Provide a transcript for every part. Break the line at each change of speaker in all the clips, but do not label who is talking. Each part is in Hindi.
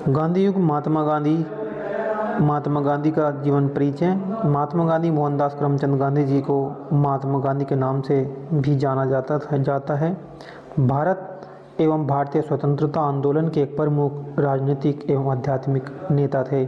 गांधी युग महात्मा गांधी का जीवन परिचय। महात्मा गांधी मोहनदास करमचंद गांधी जी को महात्मा गांधी के नाम से भी जाना जाता है। भारत एवं भारतीय स्वतंत्रता आंदोलन के एक प्रमुख राजनीतिक एवं आध्यात्मिक नेता थे।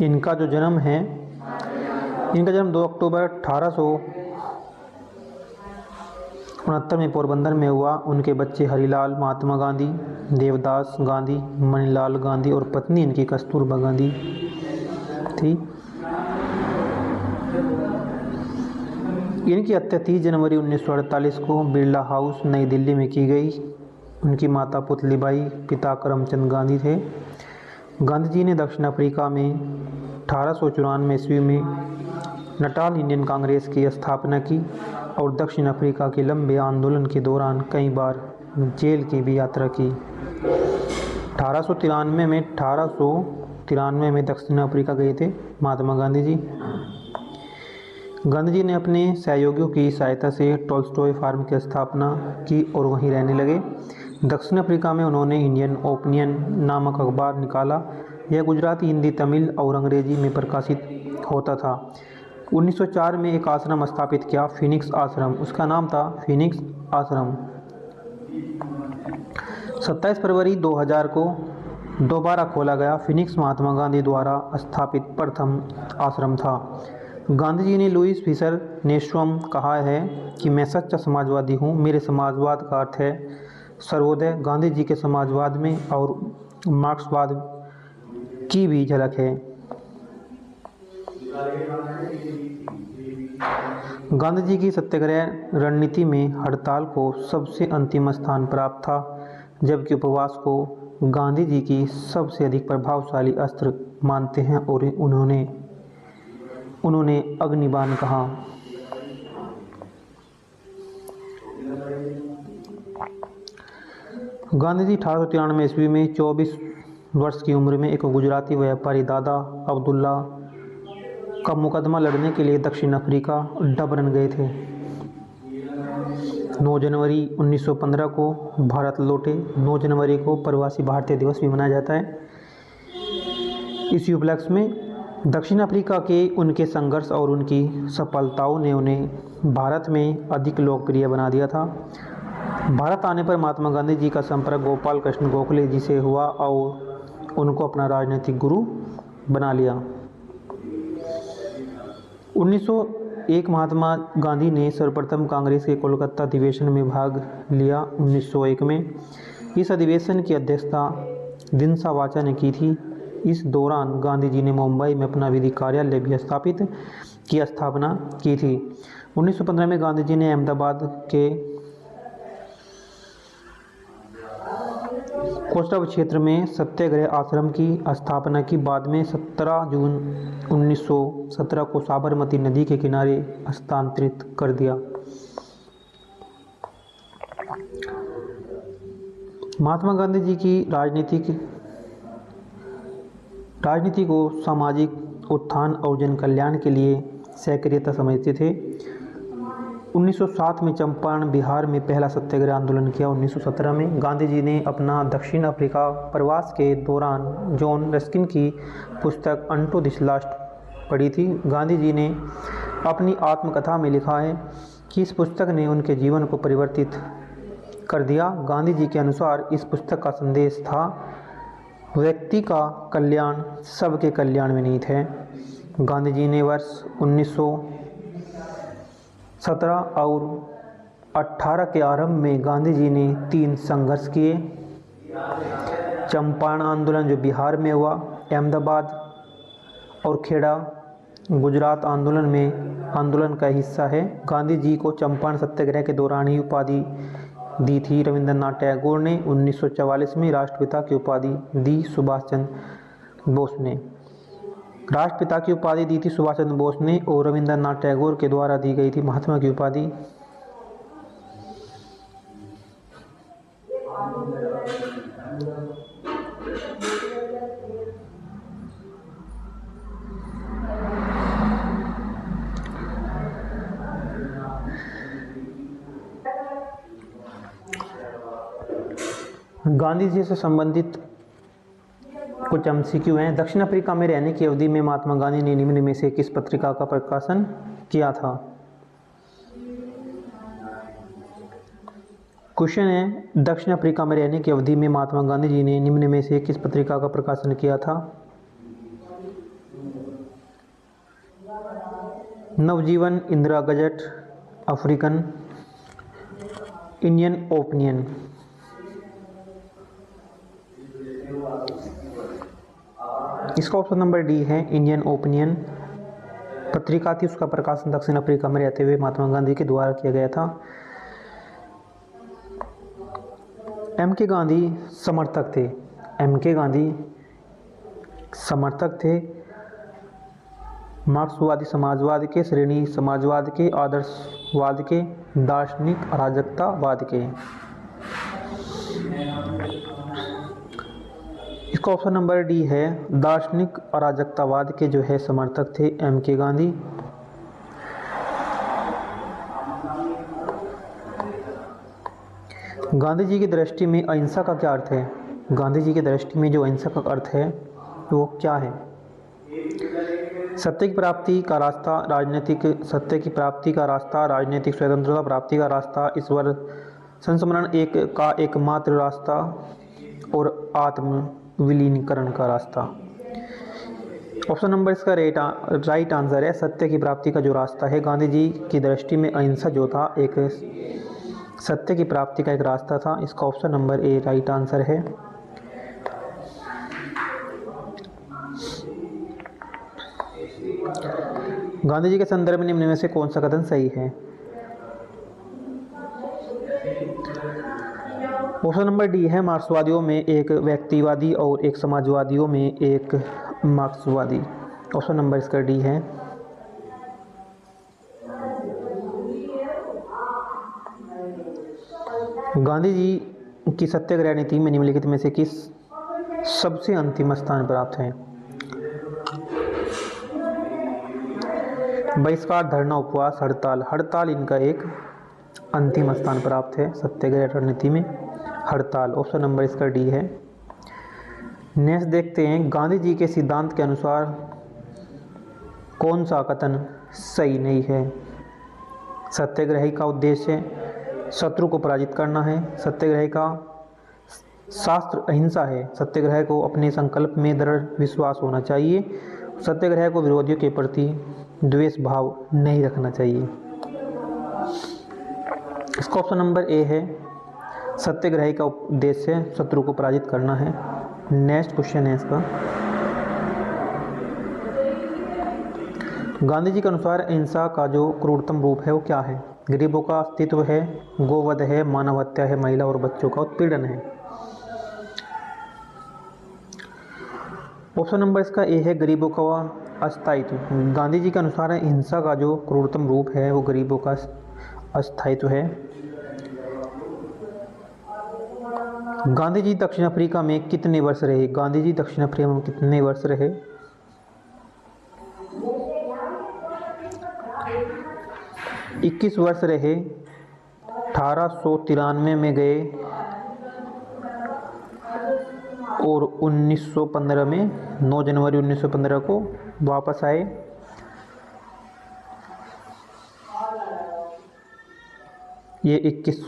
इनका जो जन्म है, इनका जन्म 2 अक्टूबर 1869 में पोरबंदर में हुआ। उनके बच्चे हरिलाल महात्मा गांधी, देवदास गांधी, मणिलाल गांधी और पत्नी इनकी कस्तूरबा गांधी थी। इनकी हत्या 30 जनवरी 1948 को बिरला हाउस नई दिल्ली में की गई। उनकी माता पुतलीबाई, पिता करमचंद गांधी थे। गांधी जी ने दक्षिण अफ्रीका में 1894 ईस्वी में नटाल इंडियन कांग्रेस की स्थापना की और दक्षिण अफ्रीका के लंबे आंदोलन के दौरान कई बार जेल की भी यात्रा की। 1893 में दक्षिण अफ्रीका गए थे महात्मा गांधी जी। गांधी जी ने अपने सहयोगियों की सहायता से टॉल्स्टॉय फार्म की स्थापना की और वहीं रहने लगे। दक्षिण अफ्रीका में उन्होंने इंडियन ओपिनियन नामक अखबार निकाला। यह गुजराती, हिंदी, तमिल और अंग्रेजी में प्रकाशित होता था। 1904 में एक आश्रम स्थापित किया, फिनिक्स आश्रम। उसका नाम था फिनिक्स आश्रम। 27 फरवरी 2000 को दोबारा खोला गया। फिनिक्स महात्मा गांधी द्वारा स्थापित प्रथम आश्रम था। गांधी जी ने लुईस फिशर ने स्वयं कहा है कि मैं सच्चा समाजवादी हूँ। मेरे समाजवाद का अर्थ है सर्वोदय। गांधी जी के समाजवाद में और मार्क्सवाद की भी झलक है। गांधी जी की सत्याग्रह रणनीति में हड़ताल को सबसे अंतिम स्थान प्राप्त था, जबकि उपवास को गांधी जी की सबसे अधिक प्रभावशाली अस्त्र मानते हैं और उन्होंने अग्निबाण कहा। गांधी जी 1893 ईस्वी में 24 वर्ष की उम्र में एक गुजराती व्यापारी दादा अब्दुल्ला का मुकदमा लड़ने के लिए दक्षिण अफ्रीका डबरन गए थे। 9 जनवरी 1915 को भारत लौटे। 9 जनवरी को प्रवासी भारतीय दिवस भी मनाया जाता है। इसी उपलक्ष्य में दक्षिण अफ्रीका के उनके संघर्ष और उनकी सफलताओं ने उन्हें भारत में अधिक लोकप्रिय बना दिया था। भारत आने पर महात्मा गांधी जी का संपर्क गोपाल कृष्ण गोखले जी से हुआ और उनको अपना राजनीतिक गुरु बना लिया। 1901 महात्मा गांधी ने सर्वप्रथम कांग्रेस के कोलकाता अधिवेशन में भाग लिया। 1901 में इस अधिवेशन की अध्यक्षता दिनसा वाचा ने की थी। इस दौरान गांधी जी ने मुंबई में अपना विधि कार्यालय भी स्थापना की थी। 1915 में गांधी जी ने अहमदाबाद के कोस्टव क्षेत्र में सत्याग्रह आश्रम की स्थापना की। बाद में 17 जून 1917 को साबरमती नदी के किनारे हस्तांतरित कर दिया। महात्मा गांधी जी की राजनीति को सामाजिक उत्थान और जन कल्याण के लिए सक्रियता समझते थे। 1907 में चंपारण बिहार में पहला सत्याग्रह आंदोलन किया। 1917 में गांधी जी ने अपना दक्षिण अफ्रीका प्रवास के दौरान जॉन रस्किन की पुस्तक अनटू दिस लास्ट पढ़ी थी। गांधी जी ने अपनी आत्मकथा में लिखा है कि इस पुस्तक ने उनके जीवन को परिवर्तित कर दिया। गांधी जी के अनुसार इस पुस्तक का संदेश था, व्यक्ति का कल्याण सबके कल्याण में निहित है। गांधी जी ने वर्ष 1917 और 18 के आरंभ में गांधी जी ने 3 संघर्ष किए। चंपारण आंदोलन जो बिहार में हुआ, अहमदाबाद और खेड़ा गुजरात आंदोलन का हिस्सा है। गांधी जी को चंपारण सत्याग्रह के दौरान ही उपाधि दी थी रविंद्रनाथ टैगोर ने। 1944 में राष्ट्रपिता की उपाधि दी सुभाष चंद्र बोस ने। राष्ट्रपिता की उपाधि दी थी सुभाष चंद्र बोस ने और रविंद्रनाथ टैगोर के द्वारा दी गई थी महात्मा की उपाधि। गांधी जी से संबंधित कुछ एमसीक्यू हैं। दक्षिण अफ्रीका में रहने की अवधि में महात्मा गांधी ने निम्न में से किस पत्रिका का प्रकाशन किया था? क्वेश्चन है, दक्षिण अफ्रीका में रहने की अवधि में महात्मा गांधी जी ने निम्न में से किस पत्रिका का प्रकाशन किया था? Navjivan, Indira gazette, African, Indian opinion. इसका ऑप्शन नंबर डी है इंडियन ओपिनियन पत्रिका थी, उसका प्रकाशन दक्षिण अफ्रीका में रहते हुए महात्मा गांधी के द्वारा किया गया था। एम के गांधी समर्थक थे। एम के गांधी समर्थक थे मार्क्सवादी समाजवाद के, श्रेणी समाजवाद के, आदर्शवाद के, दार्शनिक अराजकतावाद के। इसका ऑप्शन नंबर डी है दार्शनिक अराजकतावाद के जो है समर्थक थे एम के गांधी। गांधी जी की दृष्टि में अहिंसा का क्या अर्थ है? गांधी जी की दृष्टि में जो अहिंसा का अर्थ है वो क्या है? सत्य की प्राप्ति का रास्ता, राजनीतिक सत्य की प्राप्ति का रास्ता, राजनीतिक स्वतंत्रता प्राप्ति का रास्ता, ईश्वर संस्मरण एक का एकमात्र रास्ता और आत्म विलीनीकरण का रास्ता। ऑप्शन नंबर इसका राइट आंसर है सत्य की प्राप्ति का जो रास्ता है। गांधी जी की दृष्टि में अहिंसा जो था एक सत्य की प्राप्ति का एक रास्ता था। इसका option number A right answer है। गांधी जी के संदर्भ में निम्न में से कौन सा कथन सही है? ऑप्शन नंबर डी है मार्क्सवादियों में एक व्यक्तिवादी और एक समाजवादियों में एक मार्क्सवादी। ऑप्शन नंबर इसका डी है। गांधी जी की सत्याग्रह नीति में निम्नलिखित में से किस सबसे अंतिम स्थान प्राप्त है? बहिष्कार, धरना, उपवास, हड़ताल। हड़ताल इनका एक अंतिम स्थान प्राप्त है सत्याग्रह रणनीति में, हड़ताल। ऑप्शन नंबर इसका डी है। नेक्स्ट देखते हैं, गांधी जी के सिद्धांत के अनुसार कौन सा कथन सही नहीं है? सत्याग्रही का उद्देश्य शत्रु को पराजित करना है। सत्याग्रह का शास्त्र अहिंसा है। सत्याग्रह को अपने संकल्प में दृढ़ विश्वास होना चाहिए। सत्याग्रह को विरोधियों के प्रति द्वेष भाव नहीं रखना चाहिए। इसका ऑप्शन नंबर ए है सत्याग्रही का उद्देश्य शत्रु को पराजित करना है। नेक्स्ट क्वेश्चन है इसका, गांधी जी के अनुसार अहिंसा का जो क्रूरतम रूप है वो क्या है? गरीबों का अस्तित्व है, गोवध है, मानव हत्या है, महिला और बच्चों का उत्पीड़न है। ऑप्शन नंबर इसका ए है गरीबों का अस्थायित्व। गांधी जी के अनुसार अहिंसा का जो क्रूरतम रूप है वो गरीबों का अस्थायित्व है। गांधी जी दक्षिण अफ्रीका में कितने वर्ष रहे? गांधी जी दक्षिण अफ्रीका में कितने वर्ष रहे? 21 वर्ष रहे। 1893 में गए और 1915 में 9 जनवरी 1915 को वापस आए। ये 21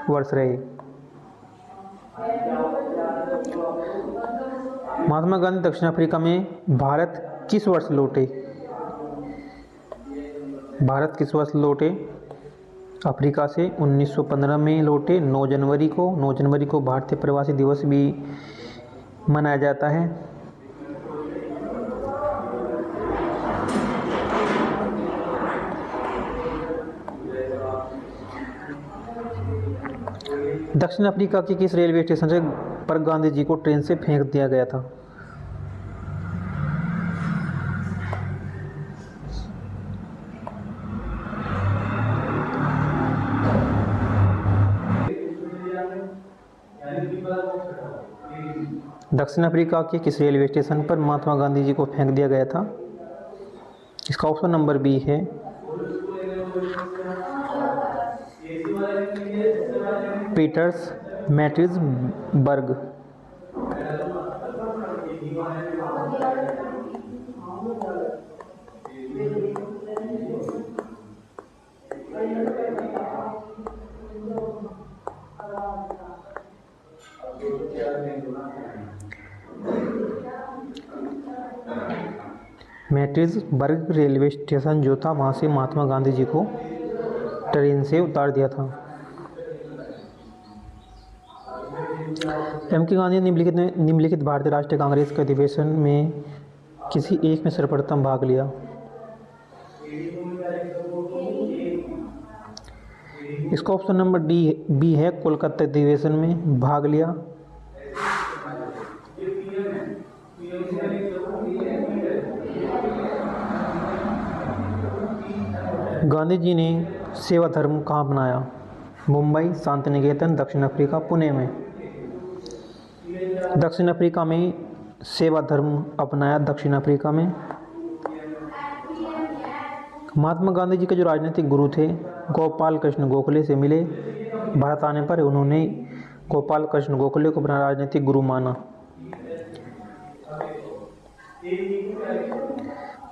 वर्ष रहे। महात्मा गांधी दक्षिण अफ्रीका में भारत किस वर्ष लौटे? भारत किस वर्ष लौटे अफ्रीका से? 1915 में लौटे 9 जनवरी को। 9 जनवरी को भारतीय प्रवासी दिवस भी मनाया जाता है। दक्षिण अफ्रीका के किस रेलवे स्टेशन से पर गांधी जी को ट्रेन से फेंक दिया गया था? दक्षिण अफ्रीका के किस रेलवे स्टेशन पर महात्मा गांधी जी को फेंक दिया गया था? इसका ऑप्शन नंबर बी है पीटर्स मैट्रिसबर्ग। मैट्रिसबर्ग रेलवे स्टेशन जो था वहाँ से महात्मा गांधी जी को ट्रेन से उतार दिया था। एम के गांधी ने निम्नलिखित भारतीय राष्ट्रीय कांग्रेस के अधिवेशन में किसी एक में सर्वप्रथम भाग लिया। इसका ऑप्शन नंबर बी है, कोलकाता अधिवेशन में भाग लिया। गांधी जी ने सेवा धर्म कहाँ अपनाया? मुंबई, शांति निकेतन, दक्षिण अफ्रीका, पुणे में। दक्षिण अफ्रीका में सेवा धर्म अपनाया, दक्षिण अफ्रीका में। महात्मा गांधी जी के जो राजनीतिक गुरु थे गोपाल कृष्ण गोखले से मिले। भारत आने पर उन्होंने गोपाल कृष्ण गोखले को अपना राजनीतिक गुरु माना।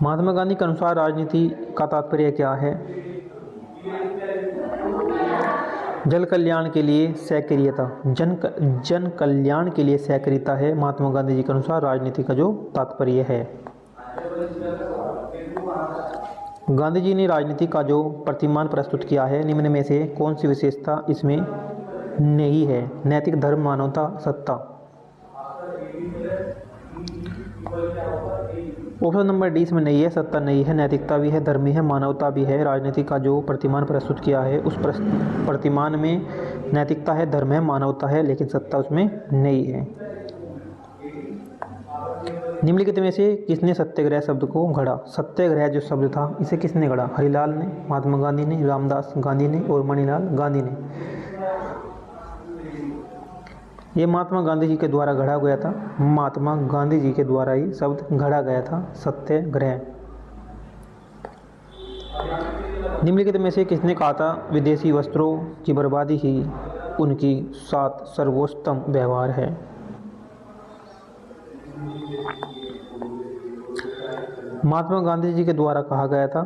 महात्मा गांधी के अनुसार राजनीति का तात्पर्य क्या है? जन कल्याण के लिए सक्रियता। जन कल्याण के लिए सक्रियता है महात्मा गांधी जी के अनुसार राजनीति का जो तात्पर्य है। गांधी जी ने राजनीति का जो प्रतिमान प्रस्तुत किया है निम्न में से कौन सी विशेषता इसमें नहीं है? नैतिक, धर्म, मानवता, सत्ता। ऑप्शन नंबर डी इसमें नहीं है, सत्ता नहीं है, नैतिकता भी है, धर्म भी है, मानवता भी है। राजनीति का जो प्रतिमान प्रस्तुत किया है उस प्रतिमान में नैतिकता है, धर्म है, मानवता है, लेकिन सत्ता उसमें नहीं है। निम्नलिखित में से किसने सत्याग्रह शब्द को गढ़ा? सत्याग्रह जो शब्द था इसे किसने गढ़ा? हरिलाल ने, महात्मा गांधी ने, रामदास गांधी ने और मणिलाल गांधी ने। ये महात्मा गांधी जी के द्वारा गढ़ा गया था। महात्मा गांधी जी के द्वारा ही शब्द गढ़ा गया था सत्याग्रह। निम्नलिखित में से किसने कहा था विदेशी वस्त्रों की बर्बादी ही उनकी साथ सर्वोत्तम व्यवहार है? महात्मा गांधी जी के द्वारा कहा गया था।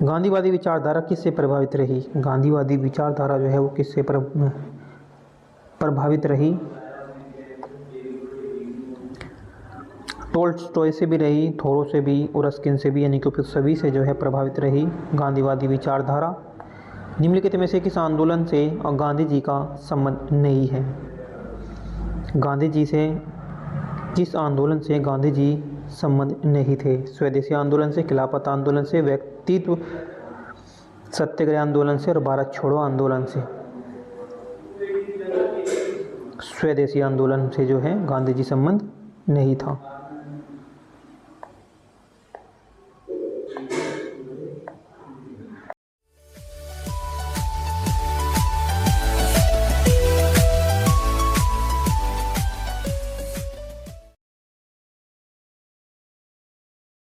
गांधीवादी विचारधारा किससे प्रभावित रही? गांधीवादी विचारधारा जो है वो किससे प्रभावित रही? टोल्स्टॉय से भी रही, थोरो से भी और रस्किन से भी, यानी कि सभी से जो है प्रभावित रही गांधीवादी विचारधारा। निम्नलिखित में से किस आंदोलन से और गांधी जी का संबंध नहीं है? गांधी जी से किस आंदोलन से गांधी जी संबंध नहीं थे? स्वदेशी आंदोलन से, खिलाफत आंदोलन से, व्यक्तित्व सत्याग्रह आंदोलन से और भारत छोड़ो आंदोलन से। स्वदेशी आंदोलन से जो है गांधी जी संबंध नहीं था।